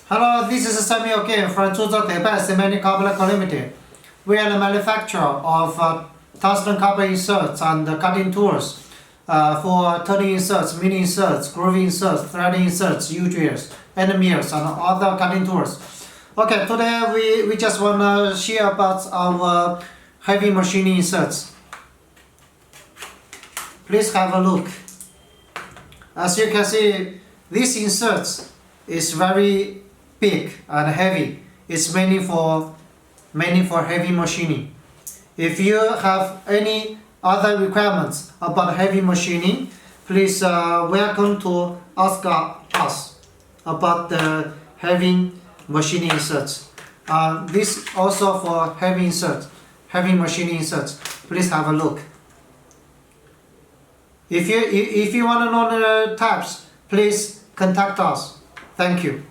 Hello, this is Samuel again from Depai CNC Machining Limited. We are the manufacturer of tungsten carbideinserts and cutting tools for turning inserts, milling inserts, grooving inserts, threading inserts, U-drills, end mills, and other cutting tools. Okay, today we just want to share about our heavy machining inserts. Please have a look. As you can see, this insert is very big and heavy. It's mainly for heavy machining. If you have any other requirements about heavy machining, please welcome to ask us about the heavy machining inserts. This also for heavy machining inserts. Please have a look. If you want to know the types, please contact us. Thank you.